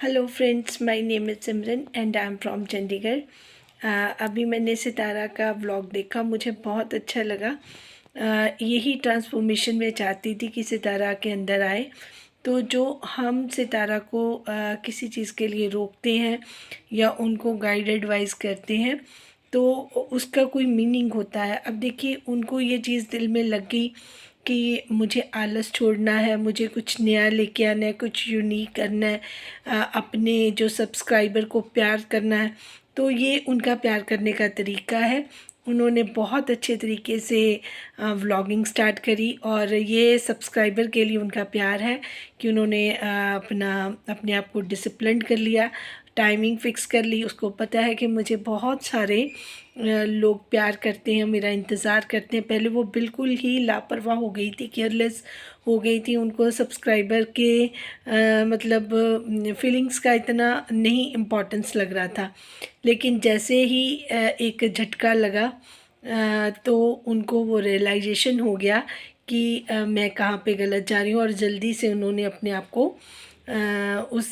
Hello friends, my name is Simran and I am from Chandigarh. अभी मैंने सितारा का vlog देखा, मुझे बहुत अच्छा लगा। यही ट्रांसफॉर्मेशन मैं चाहती थी कि सितारा के अंदर आए। तो जो हम सितारा को किसी चीज़ के लिए रोकते हैं या उनको गाइड एडवाइस करते हैं तो उसका कोई मीनिंग होता है। अब देखिए, उनको ये चीज़ दिल में लग गई कि मुझे आलस छोड़ना है, मुझे कुछ नया लेके आना है, कुछ यूनिक करना है, अपने जो सब्सक्राइबर को प्यार करना है। तो ये उनका प्यार करने का तरीका है। उन्होंने बहुत अच्छे तरीके से व्लॉगिंग स्टार्ट करी और ये सब्सक्राइबर के लिए उनका प्यार है कि उन्होंने अपने आप को डिसिप्लिन कर लिया, टाइमिंग फ़िक्स कर ली। उसको पता है कि मुझे बहुत सारे लोग प्यार करते हैं, मेरा इंतज़ार करते हैं। पहले वो बिल्कुल ही लापरवाह हो गई थी, केयरलेस हो गई थी। उनको सब्सक्राइबर के मतलब फीलिंग्स का इतना नहीं इम्पोर्टेंस लग रहा था। लेकिन जैसे ही एक झटका लगा तो उनको वो रियलाइजेशन हो गया कि मैं कहाँ पे गलत जा रही हूँ, और जल्दी से उन्होंने अपने आप को उस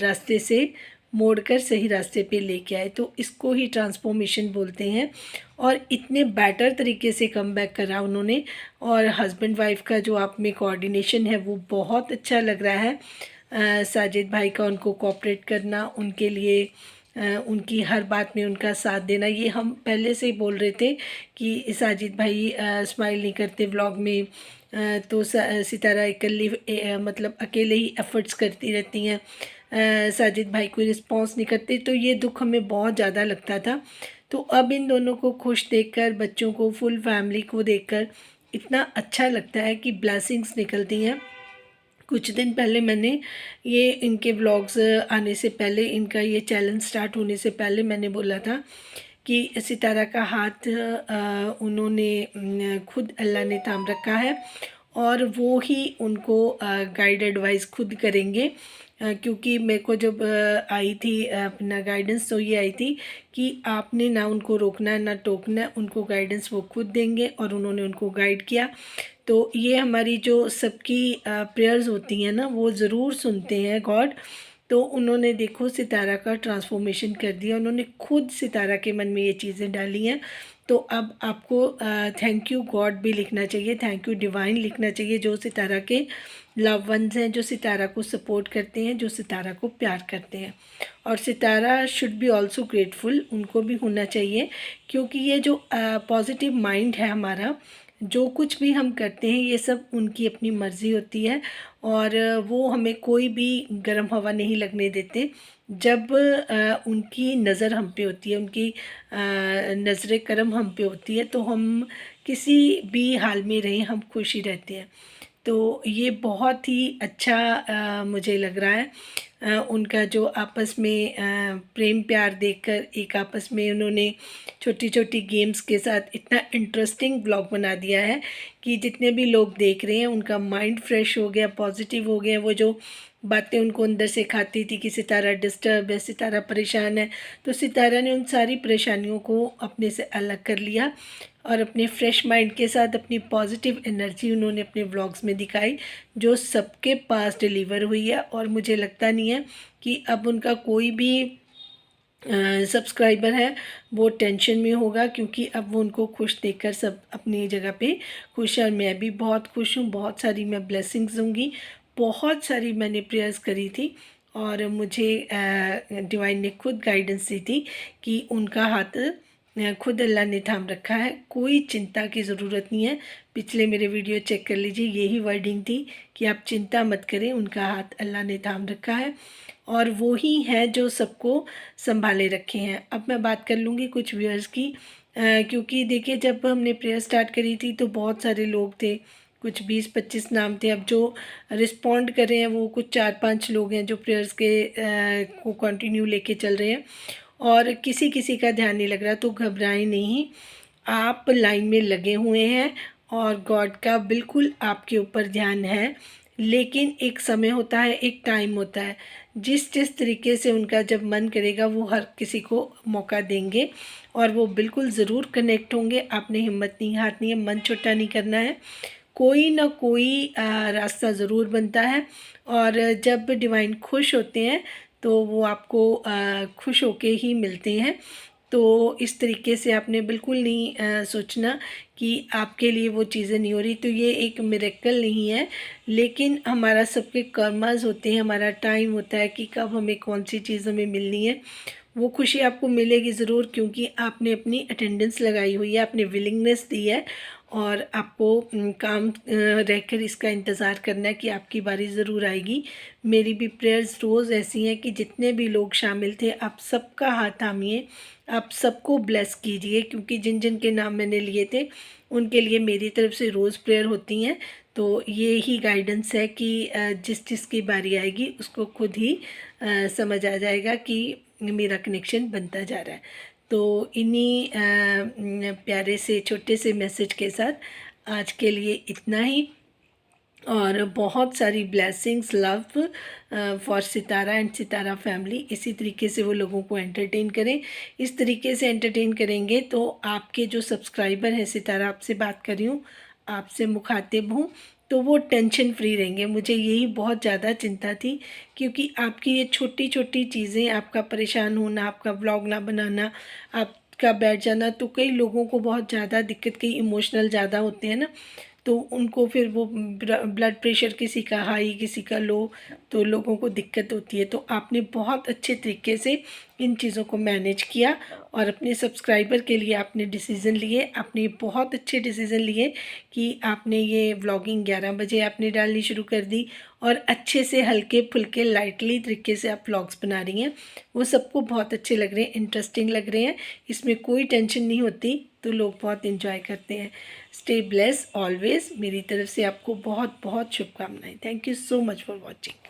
रास्ते से मोड़कर सही रास्ते पे लेके आए। तो इसको ही ट्रांसफॉर्मेशन बोलते हैं। और इतने बेटर तरीके से कमबैक करा उन्होंने, और हस्बैंड वाइफ का जो आप में कोऑर्डिनेशन है वो बहुत अच्छा लग रहा है। साजिद भाई का उनको कोऑपरेट करना, उनके लिए उनकी हर बात में उनका साथ देना। ये हम पहले से ही बोल रहे थे कि साजिद भाई स्माइल नहीं करते व्लॉग में, तो सितारा इकल्ली मतलब अकेले ही एफर्ट्स करती रहती हैं, साजिद भाई कोई रिस्पॉन्स नहीं करते। तो ये दुख हमें बहुत ज़्यादा लगता था। तो अब इन दोनों को खुश देखकर, बच्चों को, फुल फैमिली को देखकर इतना अच्छा लगता है कि ब्लेसिंग्स निकलती हैं। कुछ दिन पहले मैंने ये इनके व्लॉग्स आने से पहले, इनका ये चैलेंज स्टार्ट होने से पहले मैंने बोला था कि सितारा का हाथ उन्होंने खुद अल्लाह ने थाम रखा है और वो ही उनको गाइड एडवाइस खुद करेंगे। क्योंकि मेरे को जब आई थी अपना गाइडेंस, तो ये आई थी कि आपने ना उनको रोकना है ना टोकना है, उनको गाइडेंस वो खुद देंगे, और उन्होंने उनको गाइड किया। तो ये हमारी जो सबकी प्रेयर्स होती हैं ना, वो ज़रूर सुनते हैं गॉड। तो उन्होंने देखो सितारा का ट्रांसफॉर्मेशन कर दिया, उन्होंने खुद सितारा के मन में ये चीज़ें डाली हैं। तो अब आपको थैंक यू गॉड भी लिखना चाहिए, थैंक यू डिवाइन लिखना चाहिए, जो सितारा के लव वंस हैं, जो सितारा को सपोर्ट करते हैं, जो सितारा को प्यार करते हैं। और सितारा शुड बी ऑल्सो ग्रेटफुल, उनको भी होना चाहिए। क्योंकि ये जो पॉजिटिव माइंड है हमारा, जो कुछ भी हम करते हैं ये सब उनकी अपनी मर्ज़ी होती है, और वो हमें कोई भी गर्म हवा नहीं लगने देते। जब उनकी नज़र हम पे होती है, उनकी नज़र करम हम पे होती है, तो हम किसी भी हाल में रहें, हम खुश ही रहते हैं। तो ये बहुत ही अच्छा मुझे लग रहा है। उनका जो आपस में प्रेम प्यार देखकर, एक आपस में उन्होंने छोटी छोटी गेम्स के साथ इतना इंटरेस्टिंग ब्लॉग बना दिया है कि जितने भी लोग देख रहे हैं उनका माइंड फ्रेश हो गया, पॉजिटिव हो गया। वो जो बातें उनको अंदर से खाती थी कि सितारा डिस्टर्ब है, सितारा परेशान है, तो सितारा ने उन सारी परेशानियों को अपने से अलग कर लिया और अपने फ्रेश माइंड के साथ अपनी पॉजिटिव एनर्जी उन्होंने अपने व्लॉग्स में दिखाई, जो सबके पास डिलीवर हुई है। और मुझे लगता नहीं है कि अब उनका कोई भी सब्सक्राइबर है वो टेंशन में होगा, क्योंकि अब वो उनको खुश देखकर सब अपनी जगह पे खुश है। और मैं भी बहुत खुश हूँ, बहुत सारी मैं ब्लेसिंग्स दूँगी। बहुत सारी मैंने प्रेयर्स करी थी और मुझे डिवाइन ने खुद गाइडेंस दी थी कि उनका हाथ खुद अल्लाह ने थाम रखा है, कोई चिंता की ज़रूरत नहीं है। पिछले मेरे वीडियो चेक कर लीजिए, यही वर्डिंग थी कि आप चिंता मत करें, उनका हाथ अल्लाह ने थाम रखा है और वो ही है जो सबको संभाले रखे हैं। अब मैं बात कर लूँगी कुछ व्यूअर्स की, क्योंकि देखिए जब हमने प्रेयर स्टार्ट करी थी तो बहुत सारे लोग थे, कुछ 20-25 नाम थे। अब जो रिस्पॉन्ड कर रहे हैं वो कुछ 4-5 लोग हैं जो प्रेयर्स के को कंटिन्यू लेके चल रहे हैं, और किसी किसी का ध्यान नहीं लग रहा। तो घबराएं नहीं, आप लाइन में लगे हुए हैं और गॉड का बिल्कुल आपके ऊपर ध्यान है। लेकिन एक समय होता है, एक टाइम होता है, जिस जिस तरीके से उनका जब मन करेगा वो हर किसी को मौका देंगे और वो बिल्कुल ज़रूर कनेक्ट होंगे। आपने हिम्मत नहीं हारनी है, मन छोटा नहीं करना है। कोई ना कोई रास्ता ज़रूर बनता है। और जब डिवाइन खुश होते हैं तो वो आपको खुश होके ही मिलते हैं। तो इस तरीके से आपने बिल्कुल नहीं सोचना कि आपके लिए वो चीज़ें नहीं हो रही। तो ये एक मिरेकल नहीं है, लेकिन हमारा सबके कर्मास होते हैं, हमारा टाइम होता है कि कब हमें कौन सी चीज़ हमें मिलनी है। वो खुशी आपको मिलेगी ज़रूर, क्योंकि आपने अपनी अटेंडेंस लगाई हुई है, आपने विलिंगनेस दी है। और आपको काम रहकर इसका इंतज़ार करना है कि आपकी बारी ज़रूर आएगी। मेरी भी प्रेयर्स रोज़ ऐसी हैं कि जितने भी लोग शामिल थे, आप सबका हाथ थामिए, आप सबको ब्लेस कीजिए, क्योंकि जिन जिन के नाम मैंने लिए थे उनके लिए मेरी तरफ से रोज़ प्रेयर होती हैं। तो ये ही गाइडेंस है कि जिस जिसकी बारी आएगी उसको खुद ही समझ आ जाएगा कि मेरा कनेक्शन बनता जा रहा है। तो इन्हीं प्यारे से छोटे से मैसेज के साथ आज के लिए इतना ही। और बहुत सारी blessings, love for Sitara and Sitara family. इसी तरीके से वो लोगों को एंटरटेन करें। इस तरीके से एंटरटेन करेंगे तो आपके जो सब्सक्राइबर हैं, सितारा आपसे बात कर रही हूँ, आपसे मुखातिब हूँ, तो वो टेंशन फ्री रहेंगे। मुझे यही बहुत ज़्यादा चिंता थी, क्योंकि आपकी ये छोटी छोटी चीज़ें, आपका परेशान होना, आपका व्लॉग ना बनाना, आपका बैठ जाना, तो कई लोगों को बहुत ज़्यादा दिक्कत, कई इमोशनल ज़्यादा होते हैं ना, तो उनको फिर वो ब्लड प्रेशर किसी का हाई किसी का लो, तो लोगों को दिक्कत होती है। तो आपने बहुत अच्छे तरीके से इन चीज़ों को मैनेज किया और अपने सब्सक्राइबर के लिए आपने डिसीज़न लिए। आपने बहुत अच्छे डिसीज़न लिए कि आपने ये व्लॉगिंग 11 बजे आपने डालनी शुरू कर दी, और अच्छे से हल्के फुल्के लाइटली तरीके से आप व्लॉग्स बना रही हैं। वो सबको बहुत अच्छे लग रहे हैं, इंटरेस्टिंग लग रहे हैं, इसमें कोई टेंशन नहीं होती, तो लोग बहुत इन्जॉय करते हैं। Stay bless always. मेरी तरफ से आपको बहुत बहुत शुभकामनाएं। Thank you so much for watching.